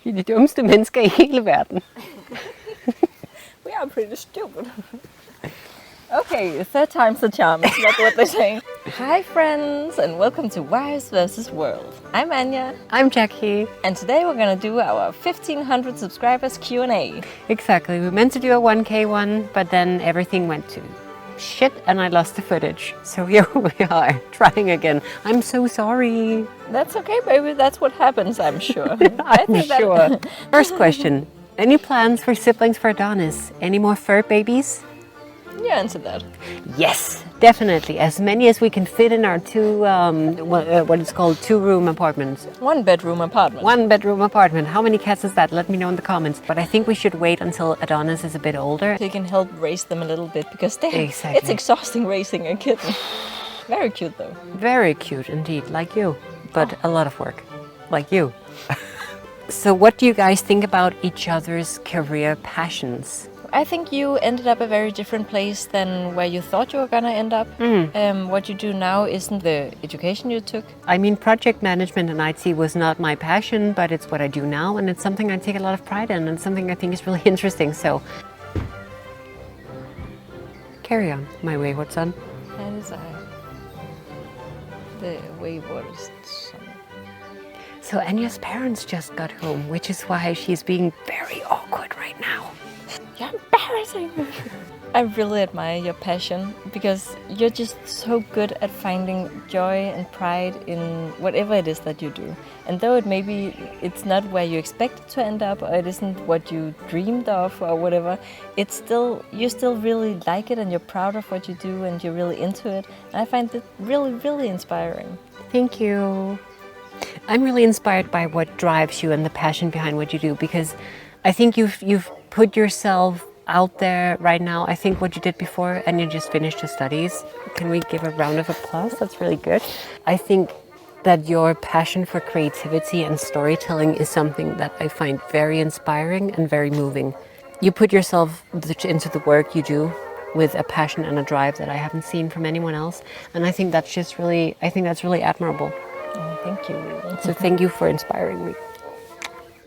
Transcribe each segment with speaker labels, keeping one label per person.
Speaker 1: Vi er de dummeste mennesker i hele verden.
Speaker 2: We are pretty stupid. Okay, third time's the charm, is that what they say? Hi friends, and welcome to Wives vs. World. I'm Anya.
Speaker 1: I'm Jackie.
Speaker 2: And today we're gonna do our 1500 subscribers Q&A.
Speaker 1: Exactly, we meant to do a 1K one, but then everything went to shit and I lost the footage. So here we are, trying again. I'm so sorry.
Speaker 2: That's okay, baby, that's what happens, I'm sure.
Speaker 1: I'm sure. First question, any plans for siblings for Adonis? Any more fur babies?
Speaker 2: You answer that.
Speaker 1: Yes, definitely. As many as we can fit in our what is called 2-room apartments.
Speaker 2: 1-bedroom apartment.
Speaker 1: 1-bedroom apartment. How many cats is that? Let me know in the comments. But I think we should wait until Adonis is a bit older.
Speaker 2: So you can help raise them a little bit because
Speaker 1: Exactly.
Speaker 2: It's exhausting raising a kitten. Very cute though.
Speaker 1: Very cute indeed, like you. But a lot of work, like you. So what do you guys think about each other's career passions?
Speaker 2: I think you ended up a very different place than where you thought you were gonna end up. What you do now isn't the education you took.
Speaker 1: I mean, project management and IT was not my passion, but it's what I do now, and it's something I take a lot of pride in, and something I think is really interesting. So, carry on, my wayward son.
Speaker 2: That is the wayward son.
Speaker 1: So Anya's parents just got home, which is why she's being very awkward right now.
Speaker 2: You're embarrassing me. I really admire your passion because you're just so good at finding joy and pride in whatever it is that you do. And though it's not where you expect it to end up, or it isn't what you dreamed of or whatever, you still really like it and you're proud of what you do and you're really into it. And I find it really, really inspiring.
Speaker 1: Thank you. I'm really inspired by what drives you and the passion behind what you do, because I think you've put yourself out there right now. I think what you did before, and you just finished your studies. Can we give a round of applause? That's really good. I think that your passion for creativity and storytelling is something that I find very inspiring and very moving. You put yourself into the work you do with a passion and a drive that I haven't seen from anyone else. And I think that's really admirable.
Speaker 2: Oh, thank you.
Speaker 1: So thank you for inspiring me.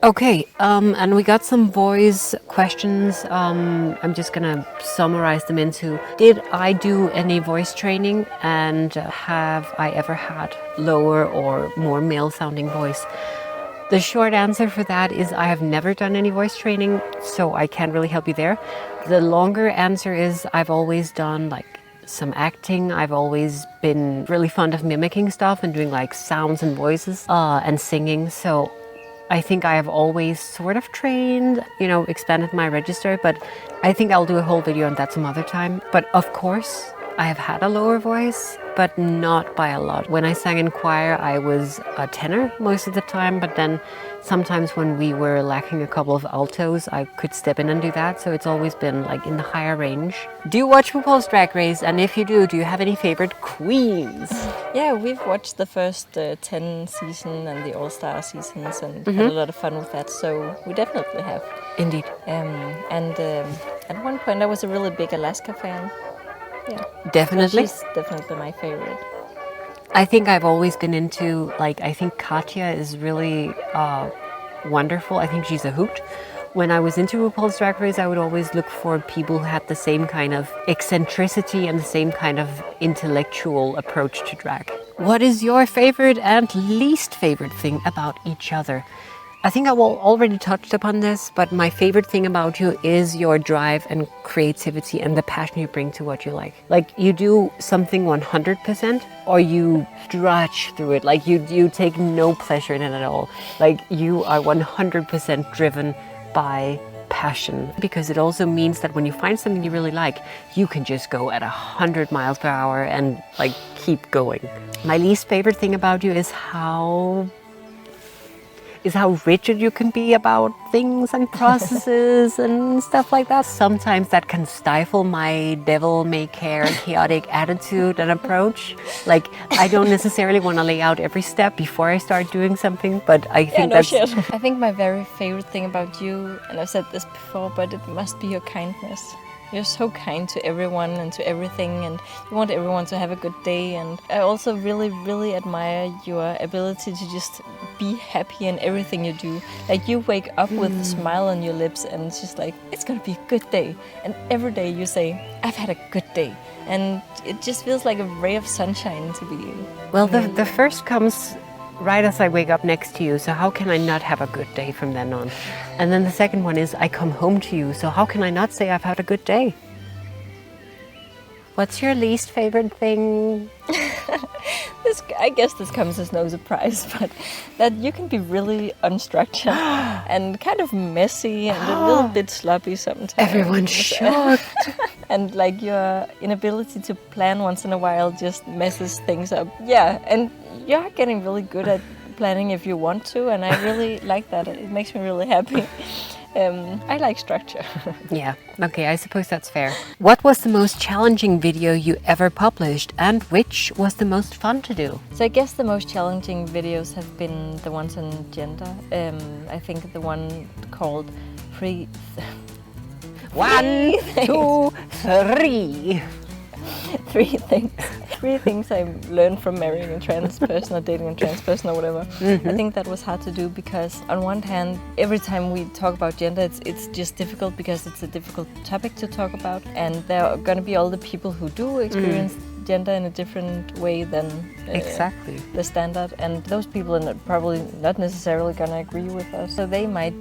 Speaker 1: Okay, and we got some voice questions. I'm just gonna summarize them into: did I do any voice training, and have I ever had lower or more male-sounding voice? The short answer for that is I have never done any voice training, so I can't really help you there. The longer answer is I've always done some acting. I've always been really fond of mimicking stuff and doing sounds and voices and singing. So I think I have always sort of trained, expanded my register, but I think I'll do a whole video on that some other time. But of course, I have had a lower voice, but not by a lot. When I sang in choir, I was a tenor most of the time, but then sometimes when we were lacking a couple of altos, I could step in and do that. So it's always been in the higher range. Do you watch RuPaul's Drag Race? And if you do you have any favorite queens?
Speaker 2: Yeah, we've watched the first 10 season and the All-Star seasons and had a lot of fun with that. So we definitely have.
Speaker 1: Indeed.
Speaker 2: At one point I was a really big Alaska fan. Yeah.
Speaker 1: Definitely.
Speaker 2: She's definitely my favorite.
Speaker 1: I think I've always been into, I think Katya is really wonderful. I think she's a hoot. When I was into RuPaul's Drag Race, I would always look for people who had the same kind of eccentricity and the same kind of intellectual approach to drag. What is your favorite and least favorite thing about each other? I think I already touched upon this, but my favorite thing about you is your drive and creativity and the passion you bring to what you like. You do something 100% or you drudge through it. You take no pleasure in it at all. You are 100% driven by passion, because it also means that when you find something you really like, you can just go at 100 miles per hour and keep going. My least favorite thing about you is how rigid you can be about things and processes and stuff like that. Sometimes that can stifle my devil-may-care chaotic attitude and approach. I don't necessarily want to lay out every step before I start doing something, but I think
Speaker 2: I think my very favorite thing about you, and I've said this before, but it must be your kindness. You're so kind to everyone and to everything, and you want everyone to have a good day. And I also really, really admire your ability to just be happy in everything you do. Like, you wake up with a smile on your lips, and it's just like, it's gonna be a good day. And every day you say, I've had a good day. And it just feels like a ray of sunshine to be.
Speaker 1: Well, the first comes right as I wake up next to you, so how can I not have a good day from then on? And then the second one is I come home to you, so how can I not say I've had a good day? What's your least favorite thing?
Speaker 2: I guess this comes as no surprise, but that you can be really unstructured and kind of messy and a little bit sloppy sometimes.
Speaker 1: Everyone's shocked.
Speaker 2: And like your inability to plan once in a while just messes things up. Yeah, and you're getting really good at planning if you want to, and I really like that. It makes me really happy. I like structure.
Speaker 1: Yeah, okay, I suppose that's fair. What was the most challenging video you ever published, and which was the most fun to do?
Speaker 2: So I guess the most challenging videos have been the ones on gender. I think the one called
Speaker 1: One, two, three.
Speaker 2: Three things I learned from marrying a trans person or dating a trans person or whatever. I think that was hard to do because on one hand, every time we talk about gender, it's just difficult because it's a difficult topic to talk about, and there are going to be all the people who do experience gender in a different way than
Speaker 1: exactly
Speaker 2: the standard, and those people are probably not necessarily going to agree with us, so they might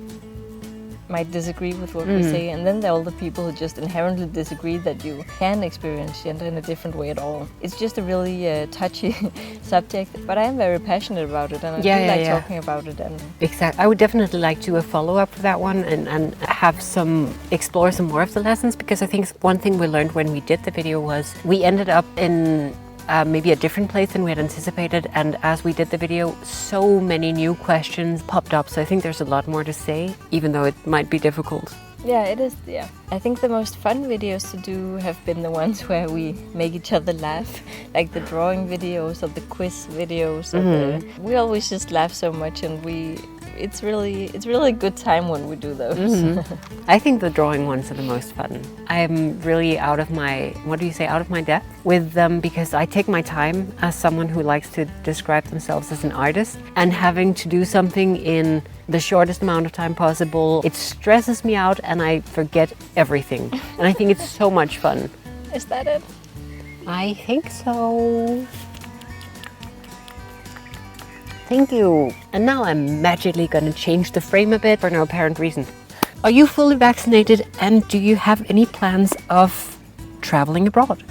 Speaker 2: disagree with what we say, and then there are all the people who just inherently disagree that you can experience gender in a different way at all. It's just a really touchy subject, but I am very passionate about it, and I do like talking about it. And
Speaker 1: exactly, I would definitely like to do a follow-up for that one and have explore some more of the lessons, because I think one thing we learned when we did the video was we ended up in maybe a different place than we had anticipated, and as we did the video, so many new questions popped up, so I think there's a lot more to say, even though it might be difficult.
Speaker 2: Yeah, it is, yeah. I think the most fun videos to do have been the ones where we make each other laugh, like the drawing videos or the quiz videos. We always just laugh so much, and it's really a good time when we do those.
Speaker 1: I think the drawing ones are the most fun. I'm really out of my depth with them, because I take my time as someone who likes to describe themselves as an artist, and having to do something in the shortest amount of time possible, it stresses me out and I forget everything. And I think it's so much fun.
Speaker 2: Is that it?
Speaker 1: I think so. Thank you. And now I'm magically gonna change the frame a bit for no apparent reason. Are you fully vaccinated, and do you have any plans of traveling abroad?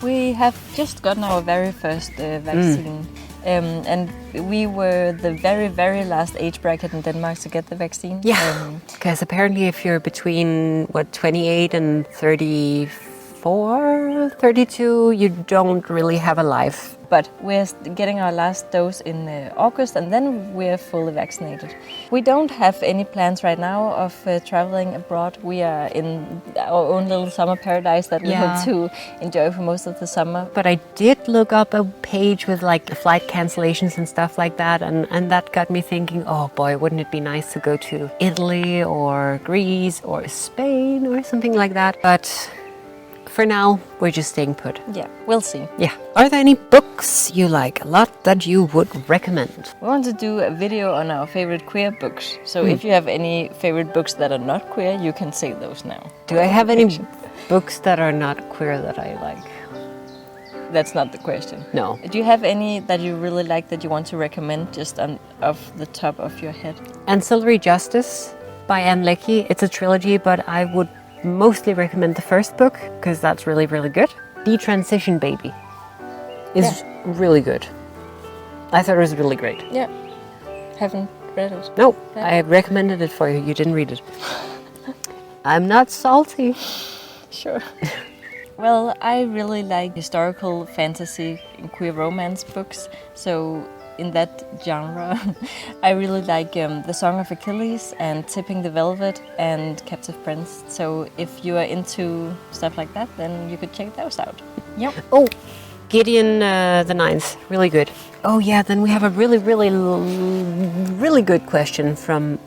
Speaker 2: We have just gotten our very first vaccine. And we were the very, very last age bracket in Denmark to get the vaccine.
Speaker 1: Yeah, because apparently if you're between, 28 and 34, 32, you don't really have a life.
Speaker 2: But we're getting our last dose in August, and then we're fully vaccinated. We don't have any plans right now of traveling abroad. We are in our own little summer paradise that we hope to enjoy for most of the summer.
Speaker 1: But I did look up a page with like flight cancellations and stuff like that, and that got me thinking, oh boy, wouldn't it be nice to go to Italy or Greece or Spain or something like that. But for now, we're just staying put.
Speaker 2: Yeah, we'll see.
Speaker 1: Yeah. Are there any books you like a lot that you would recommend?
Speaker 2: We want to do a video on our favorite queer books. So if you have any favorite books that are not queer, you can say those now.
Speaker 1: Do I have any books that are not queer that I like?
Speaker 2: That's not the question.
Speaker 1: No.
Speaker 2: Do you have any that you really like that you want to recommend just off the top of your head?
Speaker 1: Ancillary Justice by Anne Leckie. It's a trilogy, but I would mostly recommend the first book because that's really, really good. Detransition Baby is really good. I thought it was really great.
Speaker 2: Yeah. Haven't read it.
Speaker 1: No, I recommended it for you. You didn't read it. I'm not salty.
Speaker 2: Sure. Well, I really like historical fantasy and queer romance books. So in that genre, I really like The Song of Achilles and Tipping the Velvet and Captive Prince. So if you are into stuff like that, then you could check those out. Yep.
Speaker 1: Oh, Gideon the Ninth, really good. Oh yeah, then we have a really good question from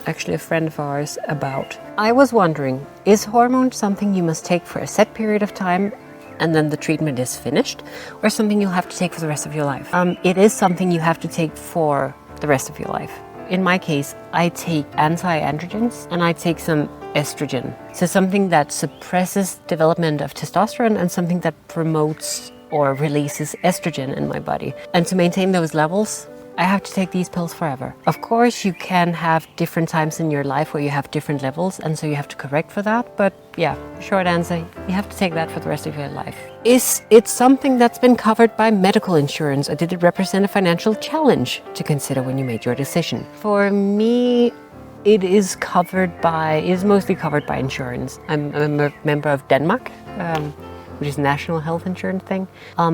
Speaker 1: actually a friend of ours about. I was wondering, is hormone something you must take for a set period of time and then the treatment is finished, or something you'll have to take for the rest of your life? It is something you have to take for the rest of your life. In my case, I take anti-androgens and I take some estrogen. So something that suppresses development of testosterone and something that promotes or releases estrogen in my body. And to maintain those levels, I have to take these pills forever. Of course, you can have different times in your life where you have different levels, and so you have to correct for that. But yeah, short answer, you have to take that for the rest of your life. Is it something that's been covered by medical insurance, or did it represent a financial challenge to consider when you made your decision? For me, it is mostly covered by insurance. I'm a member of Denmark, which is national health insurance thing.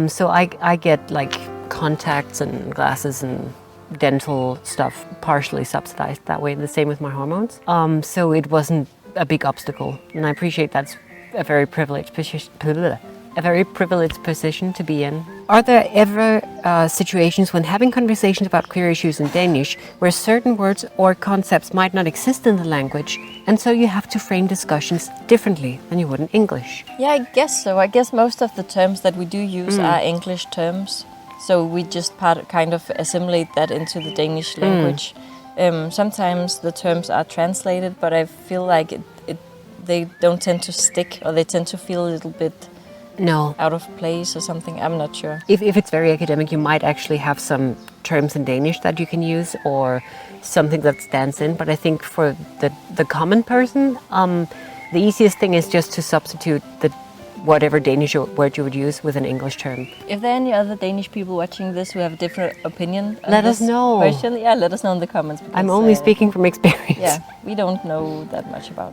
Speaker 1: So I get like contacts and glasses and dental stuff partially subsidized that way. The same with my hormones. So it wasn't a big obstacle, and I appreciate that's a very privileged position to be in. Are there ever situations when having conversations about queer issues in Danish where certain words or concepts might not exist in the language, and so you have to frame discussions differently than you would in English?
Speaker 2: Yeah, I guess so. I guess most of the terms that we do use are English terms, so we just kind of assimilate that into the Danish language. Sometimes the terms are translated, but I feel like they don't tend to stick, or they tend to feel a little bit out of place or something. I'm not sure. If
Speaker 1: it's very academic, you might actually have some terms in Danish that you can use, or something that stands in. But I think for the common person, the easiest thing is just to substitute whatever Danish word you would use with an English term.
Speaker 2: If there are any other Danish people watching this who have a different opinion on
Speaker 1: let us know.
Speaker 2: Question, yeah, let us know in the comments. Because,
Speaker 1: I'm only speaking from experience.
Speaker 2: Yeah, we don't know that much about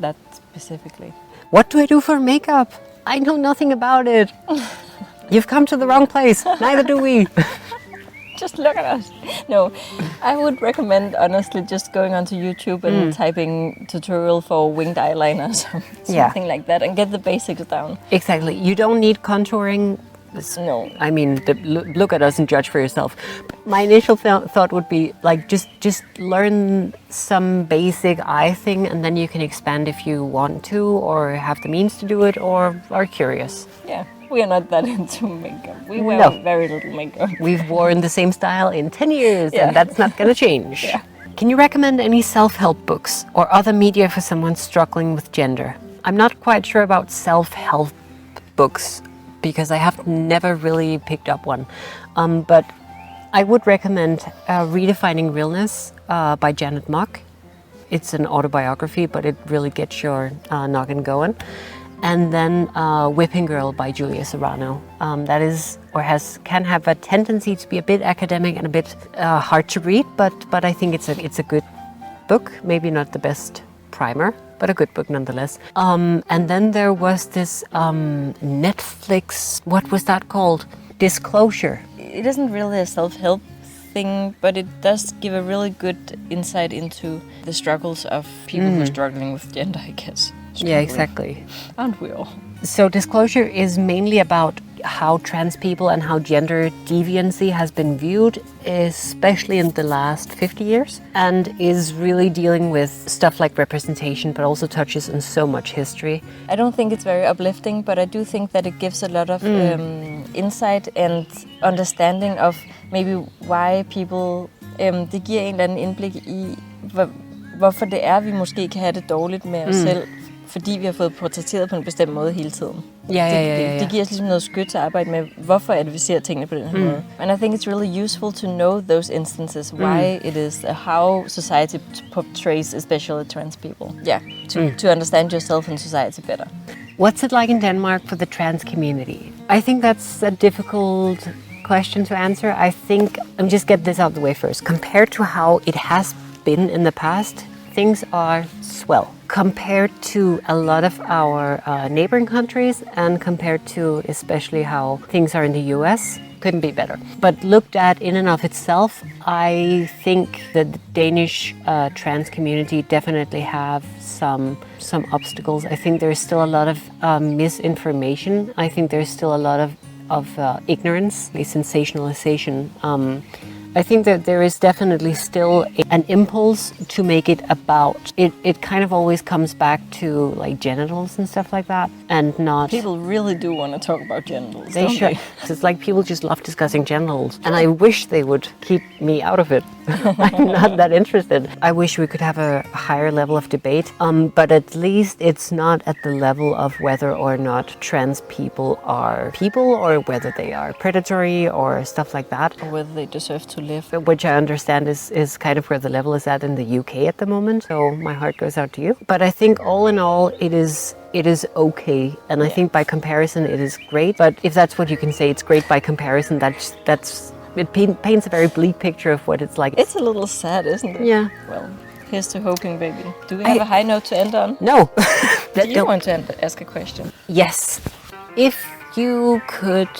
Speaker 2: that specifically.
Speaker 1: What do I do for makeup? I know nothing about it. You've come to the wrong place. Neither do we.
Speaker 2: Just look at us. No, I would recommend, honestly, just going onto YouTube and typing tutorial for winged eyeliner or something like that, and get the basics down.
Speaker 1: Exactly. You don't need contouring.
Speaker 2: No.
Speaker 1: I mean, look at us and judge for yourself. My initial thought would be like just learn some basic eye thing, and then you can expand if you want to, or have the means to do it, or are curious.
Speaker 2: Yeah. We are not that into makeup. We wear very little makeup.
Speaker 1: We've worn the same style in 10 years, and that's not going to change.
Speaker 2: Yeah.
Speaker 1: Can you recommend any self-help books or other media for someone struggling with gender? I'm not quite sure about self-help books because I have never really picked up one. But I would recommend Redefining Realness by Janet Mock. It's an autobiography, but it really gets your noggin going. And then Whipping Girl by Julia Serrano. That is, or can have a tendency to be a bit academic and a bit hard to read, but I think it's a good book. Maybe not the best primer, but a good book nonetheless. And then there was this Netflix, what was that called? Disclosure.
Speaker 2: It isn't really a self-help thing, but it does give a really good insight into the struggles of people who are struggling with gender, I guess.
Speaker 1: Yeah, exactly.
Speaker 2: Aren't we all?
Speaker 1: So Disclosure is mainly about how trans people and how gender deviancy has been viewed, especially in the last 50 years, and is really dealing with stuff like representation, but also touches on so much history.
Speaker 2: I don't think it's very uplifting, but I do think that it gives a lot of insight and understanding of maybe why people... det giver en eller anden indblik i, hvorfor det er, vi måske kan have det dårligt med os selv, fordi vi har fået portrætteret på en bestemt måde hele tiden. Det giver os ligesom noget skyt til at arbejde med, hvorfor er det, vi ser tingene på den her måde. And I think it's really useful to know those instances, why it is, how society portrays especially trans people. Yeah, to understand yourself and society better.
Speaker 1: What's it like in Denmark for the trans community? I think that's a difficult question to answer. I think, just get this out of the way first. Compared to how it has been in the past, things are swell. Compared to a lot of our neighboring countries, and compared to especially how things are in the US, couldn't be better. But looked at in and of itself, I think that the Danish trans community definitely have some obstacles. I think there's still a lot of misinformation. I think there's still a lot of ignorance, a sensationalization. I think that there is definitely still an impulse to make it about it. It kind of always comes back to like genitals and stuff like that, and not.
Speaker 2: People really do want to talk about genitals.
Speaker 1: They
Speaker 2: don't
Speaker 1: should. It's like people just love discussing genitals, and I wish they would keep me out of it. I'm not that interested. I wish we could have a higher level of debate, but at least it's not at the level of whether or not trans people are people or whether they are predatory or stuff like that.
Speaker 2: Or whether they deserve to live.
Speaker 1: Which I understand is kind of where the level is at in the UK at the moment. So my heart goes out to you. But I think all in all, it is okay, and I think by comparison it is great. But if that's what you can say, it's great by comparison. It paints a very bleak picture of what it's like.
Speaker 2: It's a little sad, isn't it?
Speaker 1: Yeah.
Speaker 2: Well, here's to hoping, baby. Do we have a high note to end on?
Speaker 1: No.
Speaker 2: Do you want to ask a question?
Speaker 1: Yes. If you could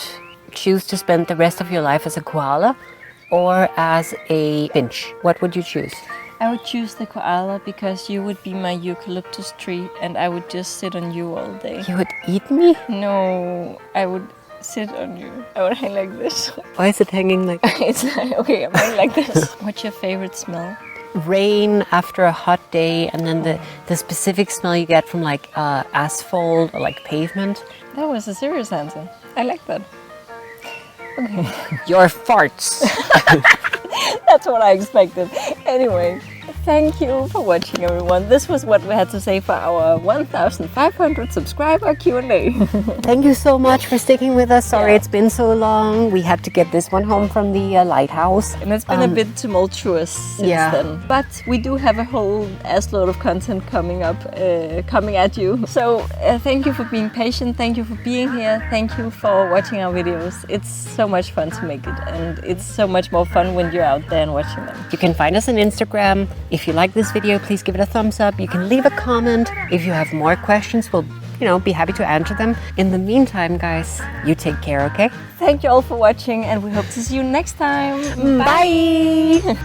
Speaker 1: choose to spend the rest of your life as a koala or as a finch, what would you choose?
Speaker 2: I would choose the koala because you would be my eucalyptus tree and I would just sit on you all day.
Speaker 1: You would eat me?
Speaker 2: No, I would sit on you. I would hang like this.
Speaker 1: Why is it hanging like that?
Speaker 2: It's like, okay, I'm hanging like this. What's your favorite smell?
Speaker 1: Rain after a hot day, and then the specific smell you get from like asphalt or like pavement.
Speaker 2: That was a serious answer. I like that. Okay.
Speaker 1: Your farts.
Speaker 2: That's what I expected. Anyway, thank you for watching, everyone. This was what we had to say for our 1,500 subscriber Q&A.
Speaker 1: Thank you so much for sticking with us. Sorry it's been so long. We had to get this one home from the lighthouse.
Speaker 2: And it's been a bit tumultuous since then. But we do have a whole assload of content coming up, coming at you. So thank you for being patient. Thank you for being here. Thank you for watching our videos. It's so much fun to make it. And it's so much more fun when you're out there and watching them.
Speaker 1: You can find us on Instagram. If you like this video, please give it a thumbs up. You can leave a comment. If you have more questions, we'll be happy to answer them. In the meantime, guys, you take care, okay?
Speaker 2: Thank you all for watching, and we hope to see you next time.
Speaker 1: Bye.